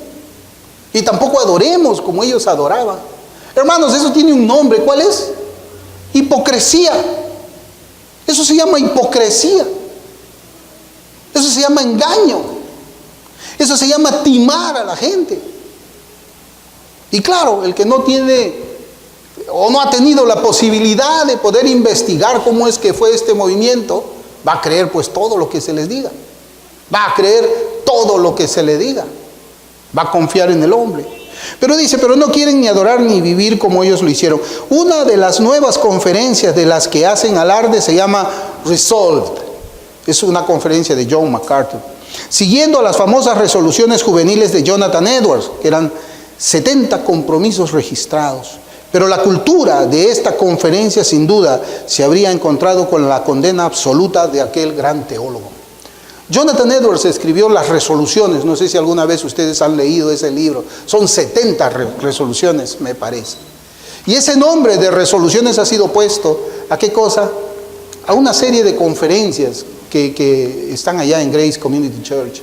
y tampoco adoremos como ellos adoraban. Hermanos, eso tiene un nombre. ¿Cuál es? Hipocresía. Eso se llama hipocresía. Eso se llama engaño. Eso se llama timar a la gente. Y claro, el que no tiene o no ha tenido la posibilidad de poder investigar cómo es que fue este movimiento, va a creer pues todo lo que se les diga. Va a creer todo lo que se le diga. Va a confiar en el hombre. Pero dice, pero no quieren ni adorar ni vivir como ellos lo hicieron. Una de las nuevas conferencias de las que hacen alarde se llama Resolved. Es una conferencia de John MacArthur, siguiendo a las famosas resoluciones juveniles de Jonathan Edwards, que eran 70 compromisos registrados. Pero la cultura de esta conferencia sin duda se habría encontrado con la condena absoluta de aquel gran teólogo. Jonathan Edwards escribió las resoluciones. No sé si alguna vez ustedes han leído ese libro. Son 70 resoluciones, me parece. Y ese nombre de resoluciones ha sido puesto ¿a qué cosa? A una serie de conferencias que están allá en Grace Community Church.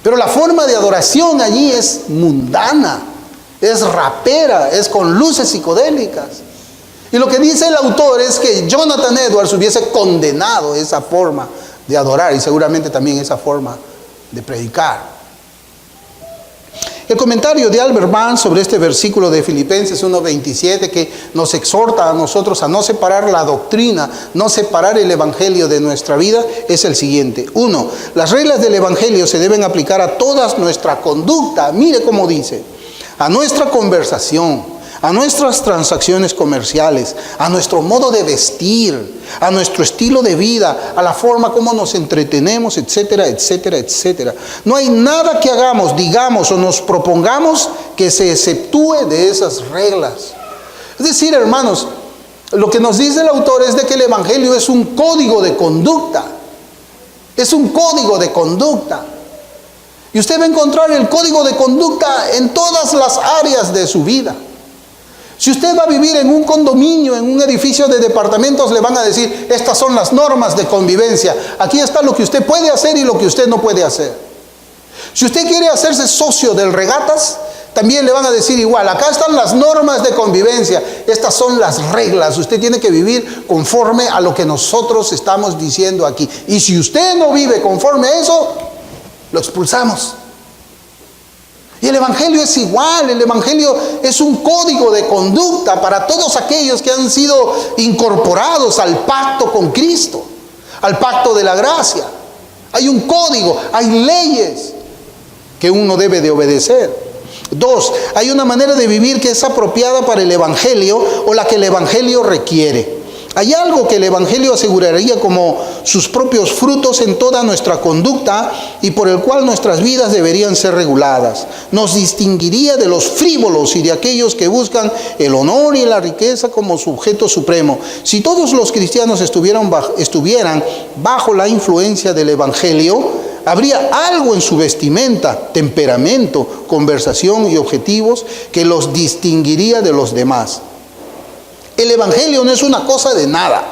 Pero la forma de adoración allí es mundana, es rapera, es con luces psicodélicas. Y lo que dice el autor es que Jonathan Edwards hubiese condenado esa forma de adorar y seguramente también esa forma de predicar. El comentario de Albert Barnes sobre este versículo de Filipenses 1:27, que nos exhorta a nosotros a no separar la doctrina, no separar el Evangelio de nuestra vida, es el siguiente. 1. Las reglas del Evangelio se deben aplicar a toda nuestra conducta. Mire cómo dice: a nuestra conversación, a nuestras transacciones comerciales, a nuestro modo de vestir, a nuestro estilo de vida, a la forma como nos entretenemos, etcétera, etcétera, etcétera. No hay nada que hagamos, digamos o nos propongamos que se exceptúe de esas reglas. Es decir, hermanos, lo que nos dice el autor es de que el Evangelio es un código de conducta. Es un código de conducta. Y usted va a encontrar el código de conducta en todas las áreas de su vida. Si usted va a vivir en un condominio, en un edificio de departamentos, le van a decir: estas son las normas de convivencia. Aquí está lo que usted puede hacer y lo que usted no puede hacer. Si usted quiere hacerse socio del Regatas, también le van a decir igual: acá están las normas de convivencia. Estas son las reglas. Usted tiene que vivir conforme a lo que nosotros estamos diciendo aquí. Y si usted no vive conforme a eso, lo expulsamos. Y el Evangelio es igual. El Evangelio es un código de conducta para todos aquellos que han sido incorporados al pacto con Cristo, al pacto de la gracia. Hay un código, hay leyes que uno debe de obedecer. 2, hay una manera de vivir que es apropiada para el Evangelio o la que el Evangelio requiere. Hay algo que el Evangelio aseguraría como sus propios frutos en toda nuestra conducta y por el cual nuestras vidas deberían ser reguladas. Nos distinguiría de los frívolos y de aquellos que buscan el honor y la riqueza como sujeto supremo. Si todos los cristianos estuvieran bajo la influencia del Evangelio, habría algo en su vestimenta, temperamento, conversación y objetivos que los distinguiría de los demás. El Evangelio no es una cosa de nada,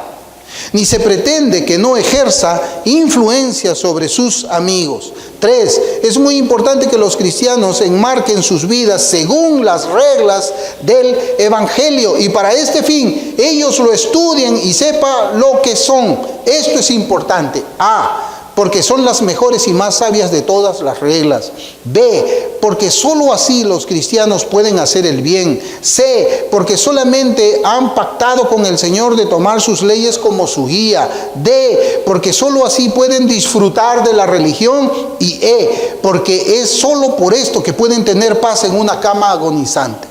ni se pretende que no ejerza influencia sobre sus amigos. 3, es muy importante que los cristianos enmarquen sus vidas según las reglas del Evangelio y para este fin ellos lo estudien y sepan lo que son. Esto es importante. A, porque son las mejores y más sabias de todas las reglas. B, porque sólo así los cristianos pueden hacer el bien. C, porque solamente han pactado con el Señor de tomar sus leyes como su guía. D, porque sólo así pueden disfrutar de la religión. Y E, porque es sólo por esto que pueden tener paz en una cama agonizante.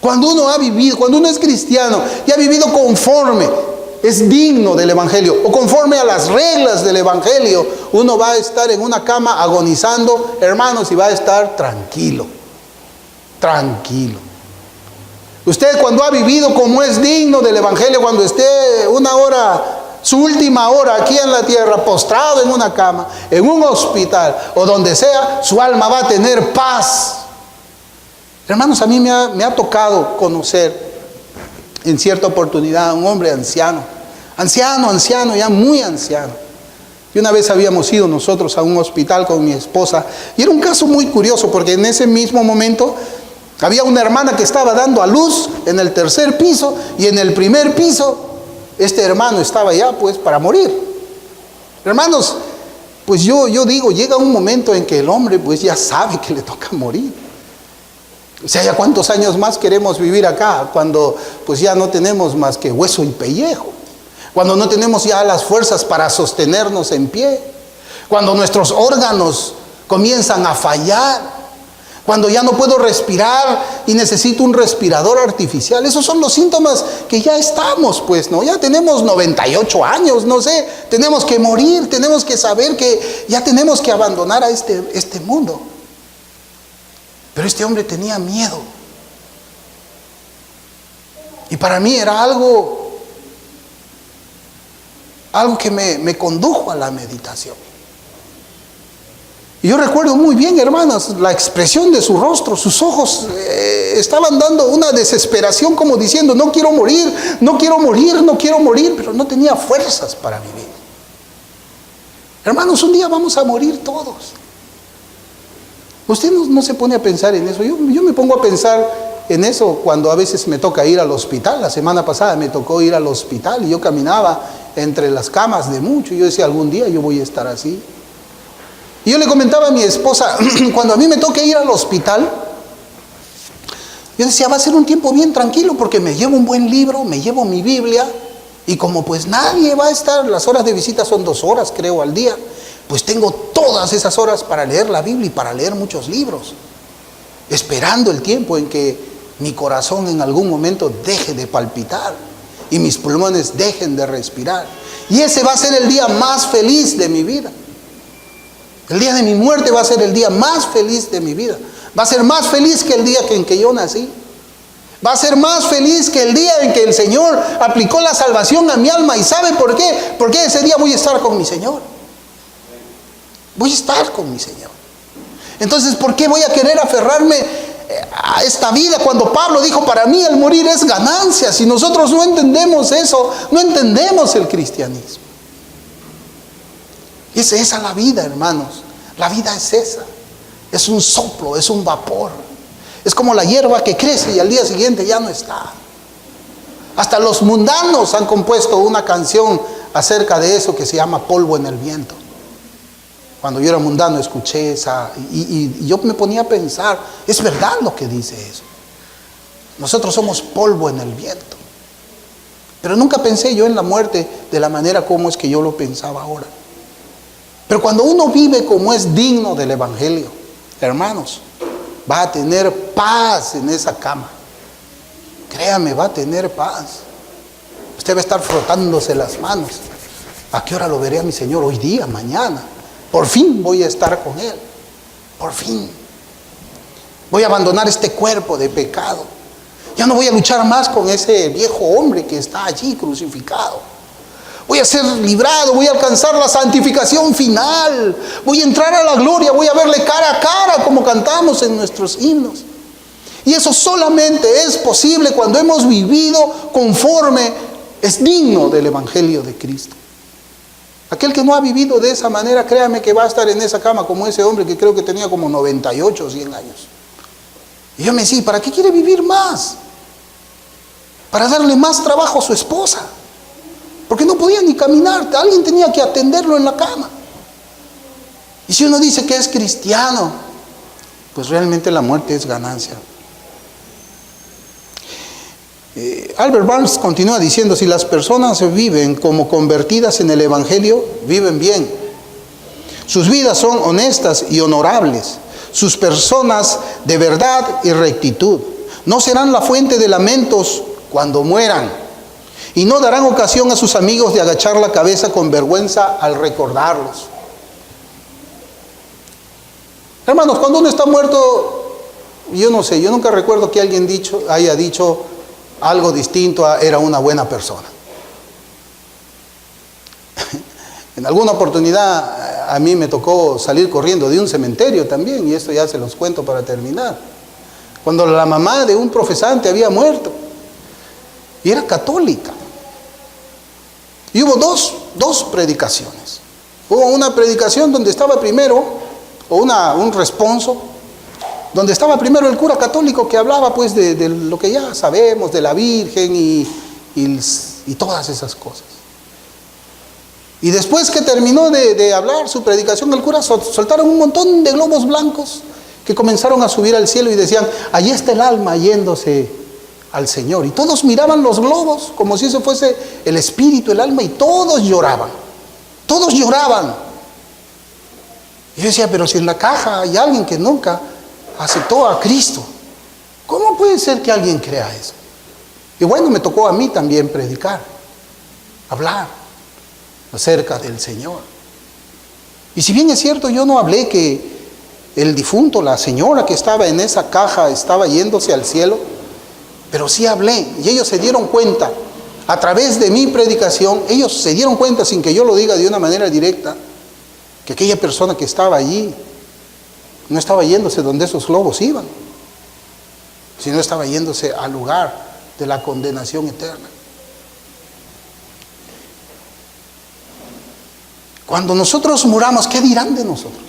Cuando uno ha vivido, cuando uno es cristiano y ha vivido conforme, es digno del Evangelio, o conforme a las reglas del Evangelio, uno va a estar en una cama agonizando, hermanos, y va a estar tranquilo. Tranquilo. Usted cuando ha vivido como es digno del Evangelio, cuando esté una hora, su última hora aquí en la tierra, postrado en una cama, en un hospital, o donde sea, su alma va a tener paz. Hermanos, a mí me ha tocado conocer en cierta oportunidad un hombre anciano, ya muy anciano. Y una vez habíamos ido nosotros a un hospital con mi esposa, y era un caso muy curioso, porque en ese mismo momento había una hermana que estaba dando a luz en el 3er piso, y en el 1er piso, este hermano estaba ya pues para morir. Hermanos, pues yo digo, llega un momento en que el hombre pues ya sabe que le toca morir. O sea, ¿ya cuántos años más queremos vivir acá? Cuando pues ya no tenemos más que hueso y pellejo. Cuando no tenemos ya las fuerzas para sostenernos en pie. Cuando nuestros órganos comienzan a fallar. Cuando ya no puedo respirar y necesito un respirador artificial. Esos son los síntomas que ya estamos, pues, ¿no? Ya tenemos 98 años, no sé. Tenemos que morir, tenemos que saber que ya tenemos que abandonar a este mundo. Pero este hombre tenía miedo. Y para mí era algo que me condujo a la meditación. Y yo recuerdo muy bien, hermanas, la expresión de su rostro, sus ojos estaban dando una desesperación como diciendo, no quiero morir, no quiero morir, no quiero morir, pero no tenía fuerzas para vivir. Hermanos, un día vamos a morir todos. Usted no se pone a pensar en eso. Yo me pongo a pensar en eso cuando a veces me toca ir al hospital. La semana pasada me tocó ir al hospital y yo caminaba entre las camas de mucho. Y yo decía, algún día yo voy a estar así. Y yo le comentaba a mi esposa, cuando a mí me toque ir al hospital, yo decía, va a ser un tiempo bien tranquilo porque me llevo un buen libro, me llevo mi Biblia. Y como pues nadie va a estar, las horas de visita son 2 horas creo al día, pues tengo todas esas horas para leer la Biblia y para leer muchos libros, esperando el tiempo en que mi corazón en algún momento deje de palpitar y mis pulmones dejen de respirar. Y ese va a ser el día más feliz de mi vida. El día de mi muerte va a ser el día más feliz de mi vida. Va a ser más feliz que el día en que yo nací. Va a ser más feliz que el día en que el Señor aplicó la salvación a mi alma. ¿Y sabe por qué? Porque ese día voy a estar con mi Señor. Voy a estar con mi Señor. Entonces, ¿por qué voy a querer aferrarme a esta vida cuando Pablo dijo, para mí el morir es ganancia? Si nosotros no entendemos eso, no entendemos el cristianismo. Es esa la vida, hermanos. La vida es esa. Es un soplo, es un vapor. Es como la hierba que crece y al día siguiente ya no está. Hasta los mundanos han compuesto una canción acerca de eso que se llama Polvo en el Viento. Cuando yo era mundano escuché esa y yo me ponía a pensar, es verdad lo que dice eso. Nosotros somos polvo en el viento. Pero nunca pensé yo en la muerte de la manera como es que yo lo pensaba ahora. Pero cuando uno vive como es digno del Evangelio, hermanos, va a tener paz en esa cama. Créame, va a tener paz. Usted va a estar frotándose las manos. ¿A qué hora lo veré a mi Señor? Hoy día, mañana. Por fin voy a estar con Él. Por fin. Voy a abandonar este cuerpo de pecado. Ya no voy a luchar más con ese viejo hombre que está allí crucificado. Voy a ser librado, voy a alcanzar la santificación final. Voy a entrar a la gloria, voy a verle cara a cara como cantamos en nuestros himnos. Y eso solamente es posible cuando hemos vivido conforme es digno del Evangelio de Cristo. Aquel que no ha vivido de esa manera, créame que va a estar en esa cama como ese hombre que creo que tenía como 98 o 100 años. Y yo me decía, ¿para qué quiere vivir más? Para darle más trabajo a su esposa. Porque no podía ni caminar, alguien tenía que atenderlo en la cama. Y si uno dice que es cristiano, pues realmente la muerte es ganancia. Albert Barnes continúa diciendo, si las personas viven como convertidas en el Evangelio, viven bien. Sus vidas son honestas y honorables. Sus personas de verdad y rectitud. No serán la fuente de lamentos cuando mueran. Y no darán ocasión a sus amigos de agachar la cabeza con vergüenza al recordarlos. Hermanos, cuando uno está muerto, yo no sé, yo nunca recuerdo que alguien haya dicho algo distinto a era una buena persona. En alguna oportunidad a mí me tocó salir corriendo de un cementerio también, y esto ya se los cuento para terminar. Cuando la mamá de un profesante había muerto, y era católica. Y hubo dos predicaciones. Hubo una predicación donde estaba primero, o un responso, donde estaba primero el cura católico que hablaba pues de lo que ya sabemos, de la Virgen y todas esas cosas. Y después que terminó de hablar su predicación, el cura soltaron un montón de globos blancos que comenzaron a subir al cielo y decían, allí está el alma yéndose al Señor. Y todos miraban los globos como si eso fuese el espíritu, el alma, y todos lloraban. Todos lloraban. Y yo decía, pero si en la caja hay alguien que nunca aceptó a Cristo, ¿cómo puede ser que alguien crea eso? Y bueno, me tocó a mí también predicar, hablar acerca del Señor. Y si bien es cierto, yo no hablé que el difunto, la señora que estaba en esa caja, estaba yéndose al cielo, pero sí hablé, y ellos se dieron cuenta, a través de mi predicación, ellos se dieron cuenta, sin que yo lo diga de una manera directa, que aquella persona que estaba allí no estaba yéndose donde esos globos iban, sino estaba yéndose al lugar de la condenación eterna. Cuando nosotros muramos, ¿qué dirán de nosotros?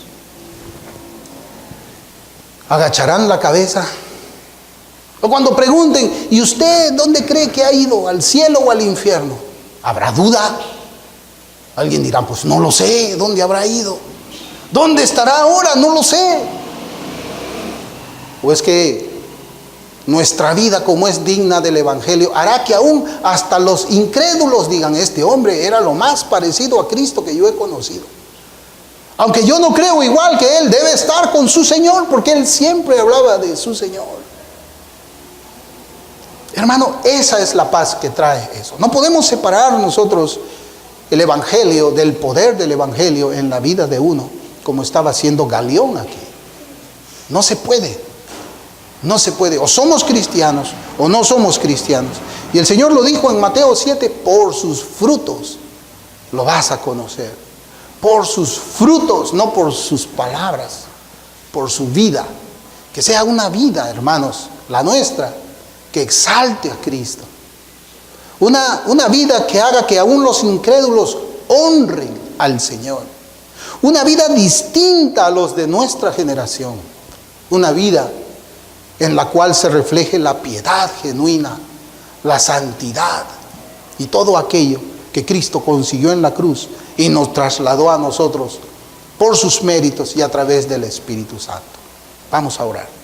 ¿Agacharán la cabeza? O cuando pregunten, ¿y usted dónde cree que ha ido? ¿Al cielo o al infierno? ¿Habrá duda? Alguien dirá, pues no lo sé, ¿dónde habrá ido? ¿Dónde estará ahora? No lo sé. ¿O es que nuestra vida, como es digna del Evangelio, hará que aún hasta los incrédulos digan, este hombre era lo más parecido a Cristo que yo he conocido? Aunque yo no creo igual que él, debe estar con su Señor, porque él siempre hablaba de su Señor. Hermano, esa es la paz que trae eso. No podemos separar nosotros el Evangelio del poder del Evangelio en la vida de uno, como estaba haciendo Galión aquí. No se puede. No se puede. O somos cristianos o no somos cristianos. Y el Señor lo dijo en Mateo 7, por sus frutos lo vas a conocer. Por sus frutos, no por sus palabras, por su vida. Que sea una vida, hermanos, la nuestra, que exalte a Cristo. Una vida que haga que aún los incrédulos honren al Señor. Una vida distinta a los de nuestra generación. Una vida en la cual se refleje la piedad genuina, la santidad y todo aquello que Cristo consiguió en la cruz y nos trasladó a nosotros por sus méritos y a través del Espíritu Santo. Vamos a orar.